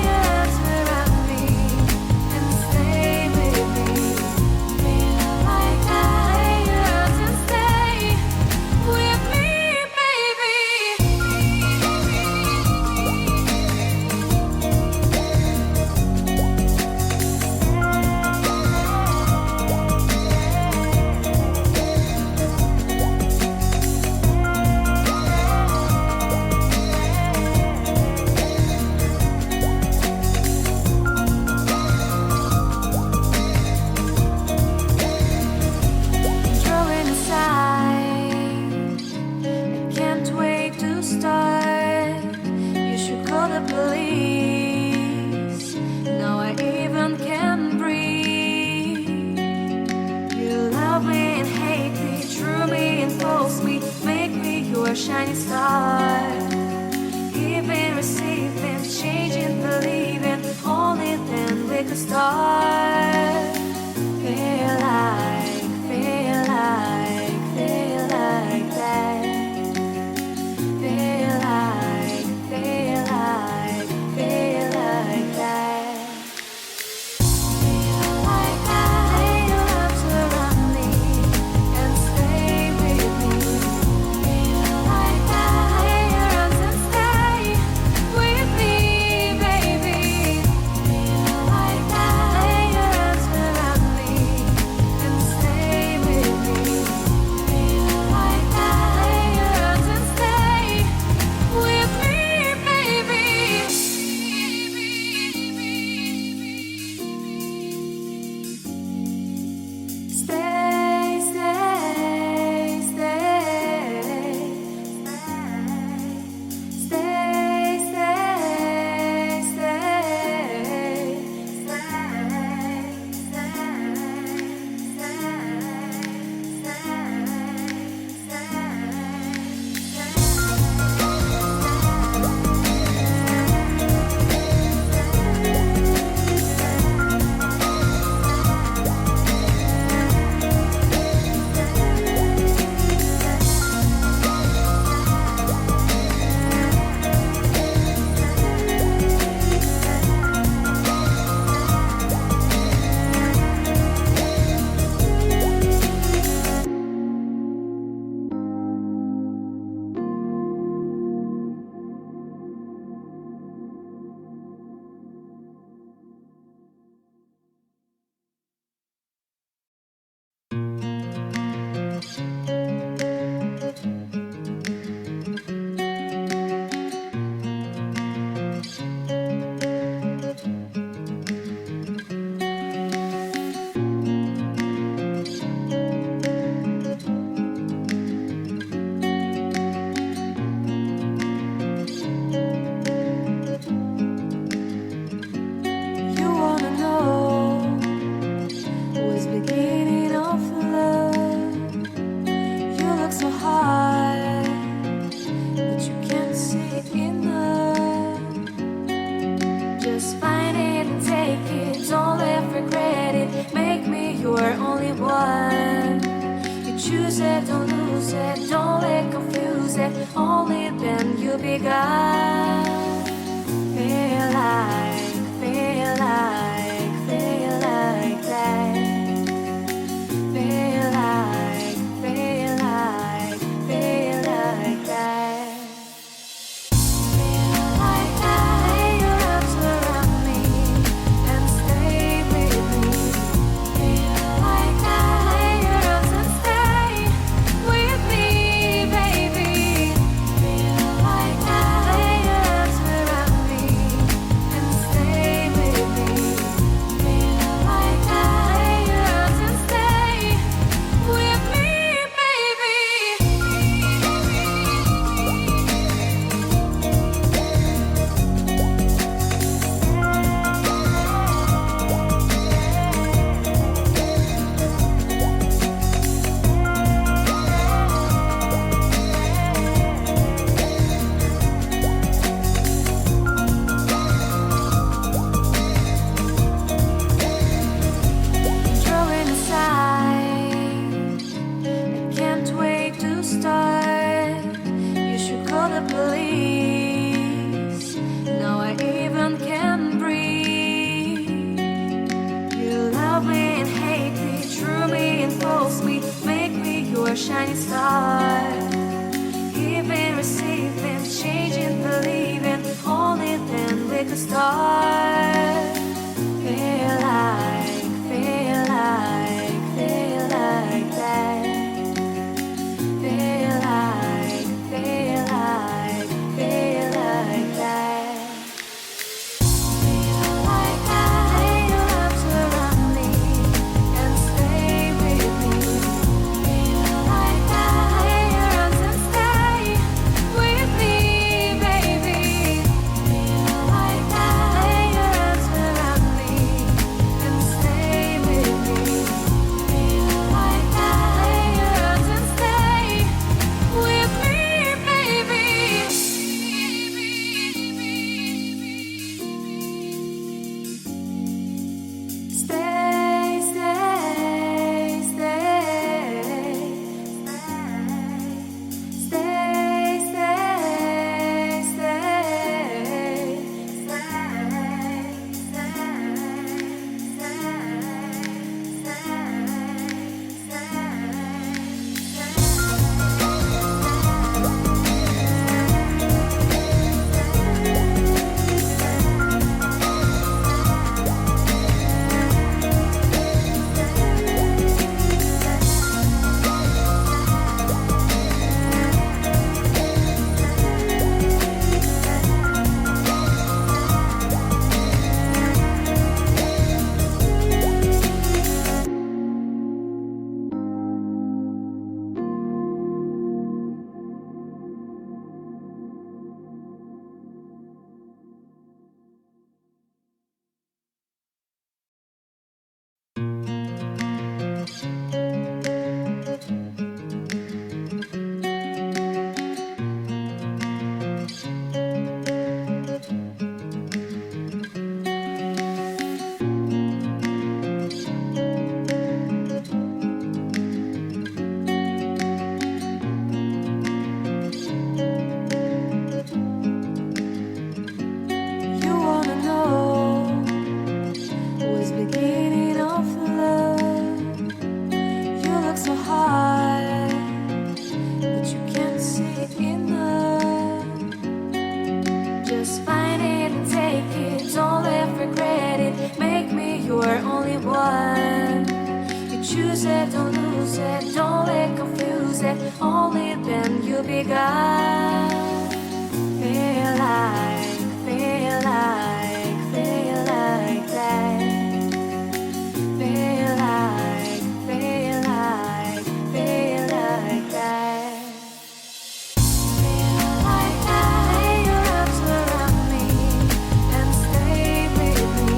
Just find it and take it, don't let regret it. Make me your only one. You choose it, don't lose it, don't let confuse it. Only then you'll be gone. Feel like, feel like, feel like that. Feel like, feel like, feel like that. Feel like that. Lay your arms around me and stay with me. Feel like that. Lay your arms and stay with me, baby. Feel like that. Lay your arms around me and stay with me. Feel like that. Lay your arms and stay with me, baby. Throwing aside, I can't wait to start. You should call the police. Now I even can breathe. You love me and hate me, true me and false me, make me your shining star. Giving, receiving, changing, believing, only then we could start. Feel like, feel like, feel like that. Feel like, feel like, feel like that. Feel like that. Lay your arms around me and stay with me. Feel like that. Lay your arms and stay with me, baby. Feel like that. Lay your arms around me and stay with me. Feel like that. Lay your arms and stay with me, baby. Stay, stay, stay, stay, You wanna know what's beginning of the love? You look so hard, but you can't see enough. Just find it and take it, don't let regret it. Make me your only one. You choose it, don't lose it, don't let confuse it. Only then you'll be gone. Feel like, feel like, feel like that. Feel like, feel like, feel like that. Feel like that. Lay your arms around me and stay with me.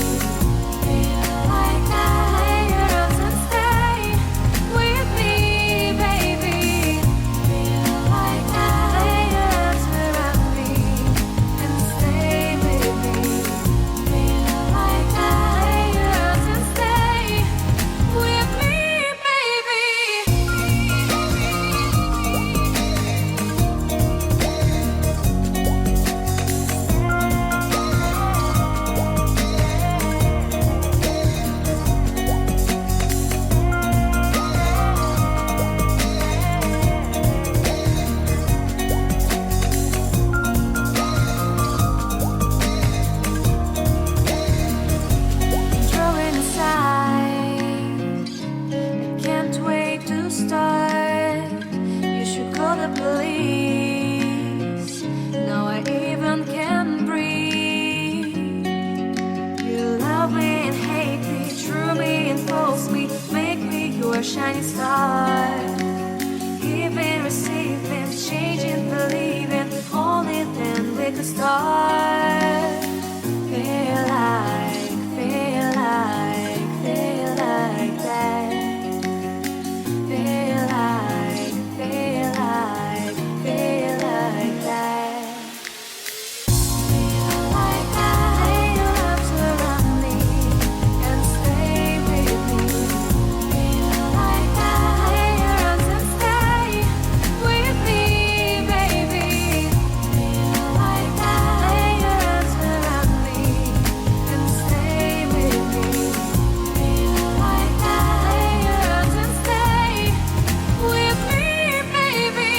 Feel like that. Lay your arms and stay with me, baby. Feel like that. Lay your your shining star. Giving, receiving, changing, believing. Only then we could start. Feel like, feel like, feel like that. Feel like, feel like, feel like that. Feel like that. Lay your arms around me and stay with me. Feel like that. Lay your arms and stay with me, baby. Feel like that. Lay your arms around me and stay with me. Feel like that. Lay your arms and stay with me, baby.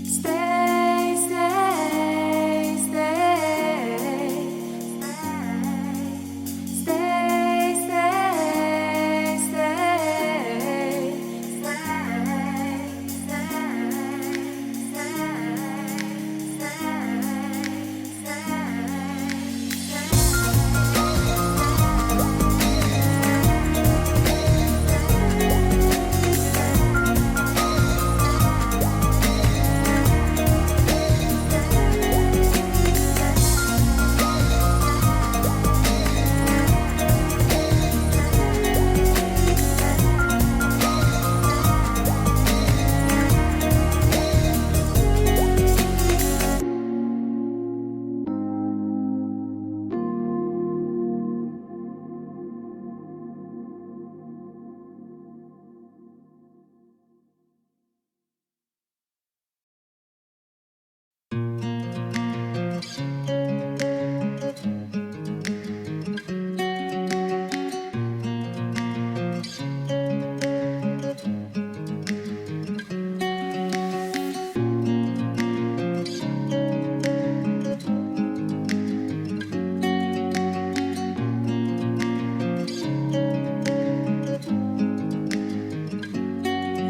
Stay, stay, stay, stay,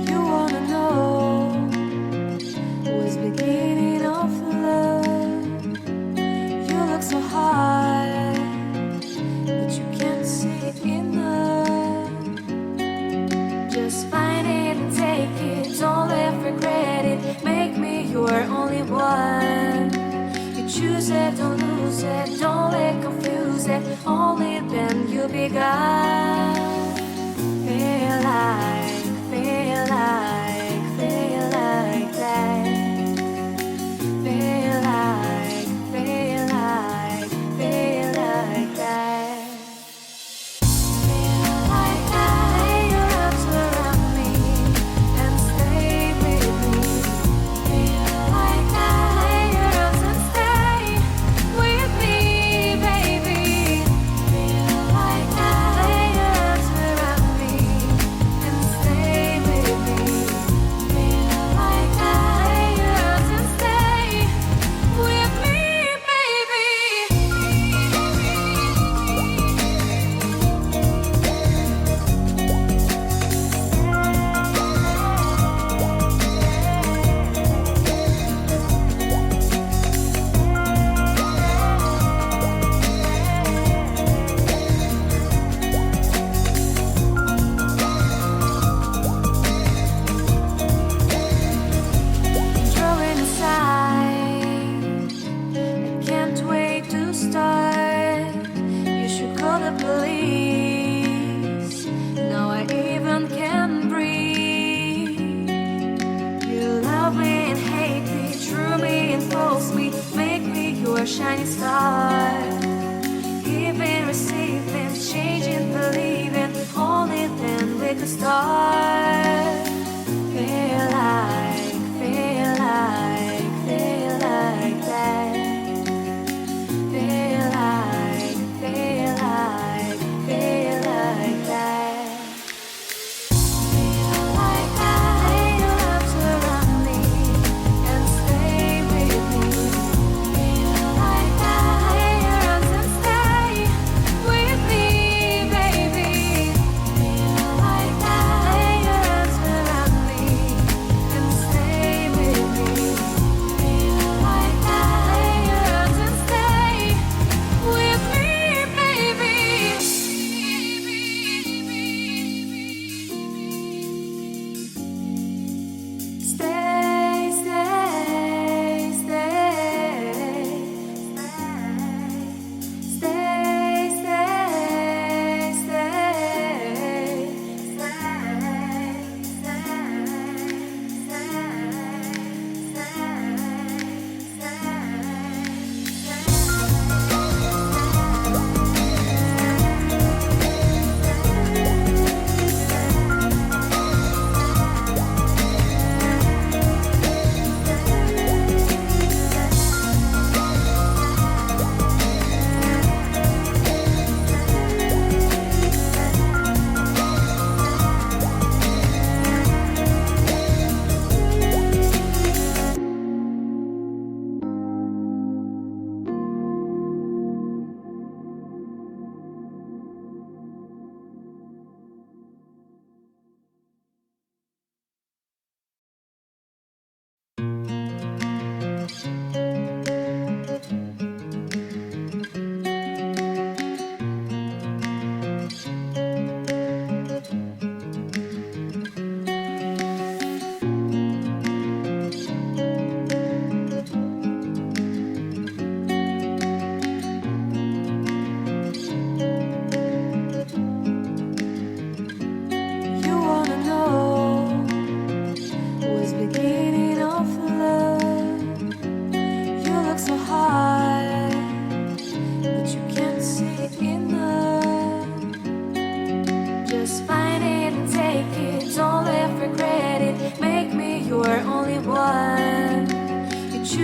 You wanna know what's beginning of love? You look so hard, but you can't see enough. Just find it and take it, don't let regret it. Make me your only one. You choose it, don't lose it, don't let confuse it. Only then you'll be gone. Feel like, feel like, feel like that. Feel like, feel like, feel like that. Feel like that. Lay your arms around me and stay with me. Feel like that. Lay your arms and stay with me, baby. Feel like that. Lay your arms around me and stay with me. Feel like that. Lay your arms and stay with me, baby. Drawing aside, I can't wait to start. You should call the police. Now I even can breathe. You love me and hate me, true me and false me. Make me your shining star. Giving, receiving, changing, believing. Only then we could start. Feel like, feel like, feel like that. Feel like, feel like, feel like that. Feel like that. Lay your arms around me and stay with me. Feel like that. Lay your arms and stay with me, baby. Feel like that. Lay your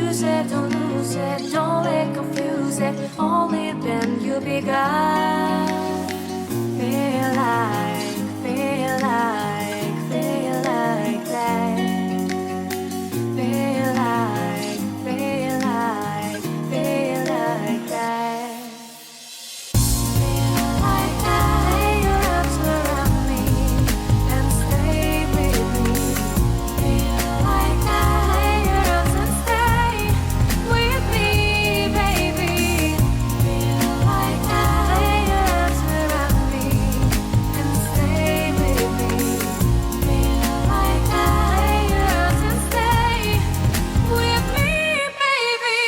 choose it, don't lose it, don't let confuse it. Only then you begun. Feel like, feel like, feel like that. Feel like, feel like, feel like that. Feel like lay your arms around me and stay with me. Feel like lay your arms and stay with me, baby. Feel like lay your arms around me and stay with me. Feel like lay your arms and stay with me, baby.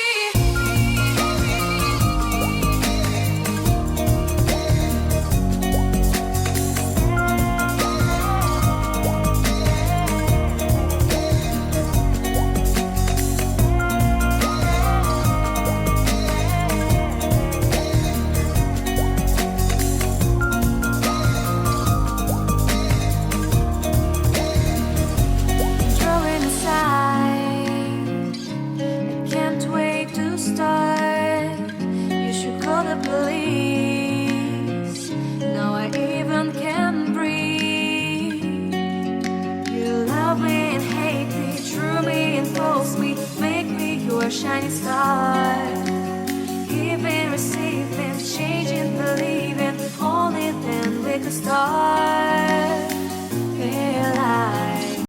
Drawing aside, I can't wait to start. You should call the police. Now I even can breathe. You love me and hate me, true me and false me, make me your shining star. Giving, receiving, changing, believing, only then we could start.